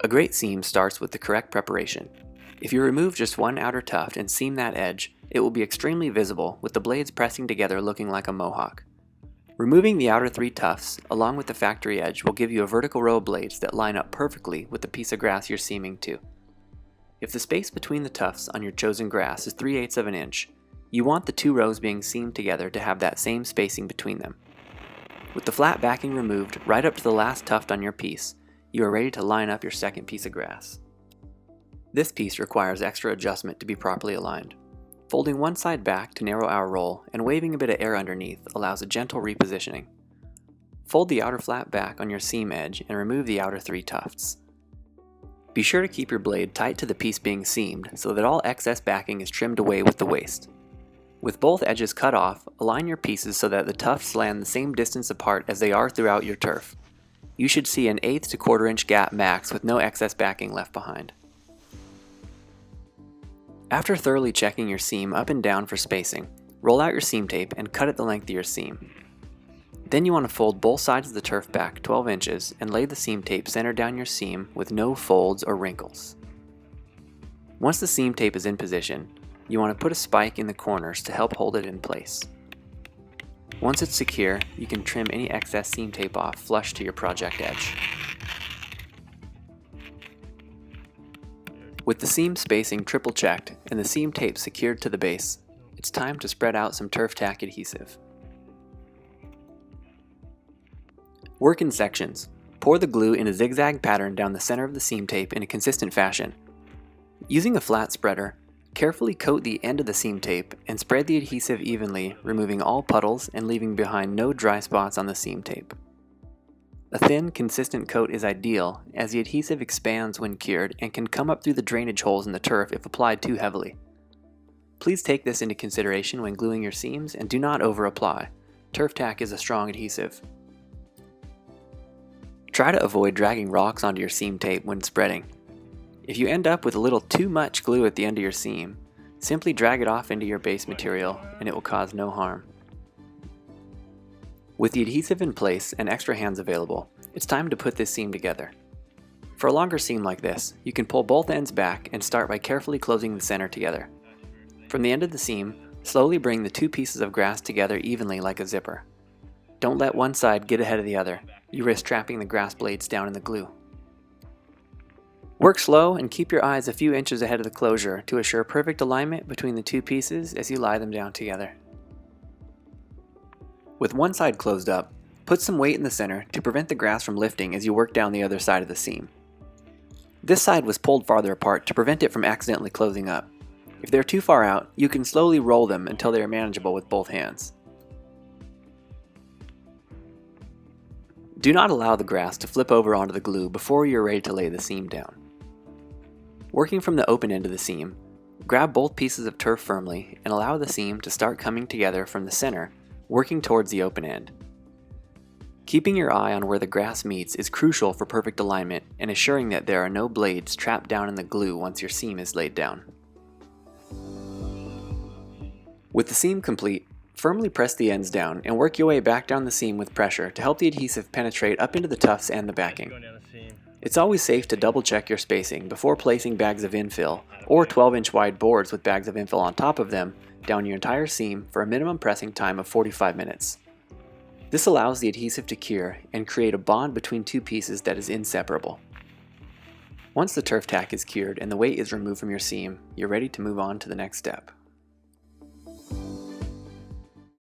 A great seam starts with the correct preparation. If you remove just one outer tuft and seam that edge, it will be extremely visible with the blades pressing together looking like a mohawk. Removing the outer 3 tufts along with the factory edge will give you a vertical row of blades that line up perfectly with the piece of grass you're seaming to. If the space between the tufts on your chosen grass is 3/8 of an inch, you want the 2 rows being seamed together to have that same spacing between them. With the flat backing removed right up to the last tuft on your piece, you are ready to line up your second piece of grass. This piece requires extra adjustment to be properly aligned. Folding one side back to narrow our roll and waving a bit of air underneath allows a gentle repositioning. Fold the outer flat back on your seam edge and remove the outer 3 tufts. Be sure to keep your blade tight to the piece being seamed so that all excess backing is trimmed away with the waste. With both edges cut off, align your pieces so that the tufts land the same distance apart as they are throughout your turf. You should see an 1/8 to 1/4 inch gap max with no excess backing left behind. After thoroughly checking your seam up and down for spacing, roll out your seam tape and cut at the length of your seam. Then you want to fold both sides of the turf back 12 inches and lay the seam tape center down your seam with no folds or wrinkles. Once the seam tape is in position, you want to put a spike in the corners to help hold it in place. Once it's secure, you can trim any excess seam tape off flush to your project edge. With the seam spacing triple checked and the seam tape secured to the base, it's time to spread out some turf tack adhesive. Work in sections. Pour the glue in a zigzag pattern down the center of the seam tape in a consistent fashion. Using a flat spreader, carefully coat the end of the seam tape and spread the adhesive evenly, removing all puddles and leaving behind no dry spots on the seam tape. A thin, consistent coat is ideal as the adhesive expands when cured and can come up through the drainage holes in the turf if applied too heavily. Please take this into consideration when gluing your seams and do not over-apply. Turf tack is a strong adhesive. Try to avoid dragging rocks onto your seam tape when spreading. If you end up with a little too much glue at the end of your seam, simply drag it off into your base material and it will cause no harm. With the adhesive in place and extra hands available, it's time to put this seam together. For a longer seam like this, you can pull both ends back and start by carefully closing the center together. From the end of the seam, slowly bring the 2 pieces of grass together evenly like a zipper. Don't let one side get ahead of the other. You risk trapping the grass blades down in the glue. Work slow and keep your eyes a few inches ahead of the closure to assure perfect alignment between the 2 pieces as you lie them down together. With one side closed up, put some weight in the center to prevent the grass from lifting as you work down the other side of the seam. This side was pulled farther apart to prevent it from accidentally closing up. If they're too far out, you can slowly roll them until they are manageable with both hands. Do not allow the grass to flip over onto the glue before you're ready to lay the seam down. Working from the open end of the seam, grab both pieces of turf firmly and allow the seam to start coming together from the center, working towards the open end. Keeping your eye on where the grass meets is crucial for perfect alignment and assuring that there are no blades trapped down in the glue once your seam is laid down. With the seam complete, firmly press the ends down and work your way back down the seam with pressure to help the adhesive penetrate up into the tufts and the backing. It's always safe to double check your spacing before placing bags of infill or 12-inch wide boards with bags of infill on top of them down your entire seam for a minimum pressing time of 45 minutes. This allows the adhesive to cure and create a bond between 2 pieces that is inseparable. Once the turf tack is cured and the weight is removed from your seam, you're ready to move on to the next step.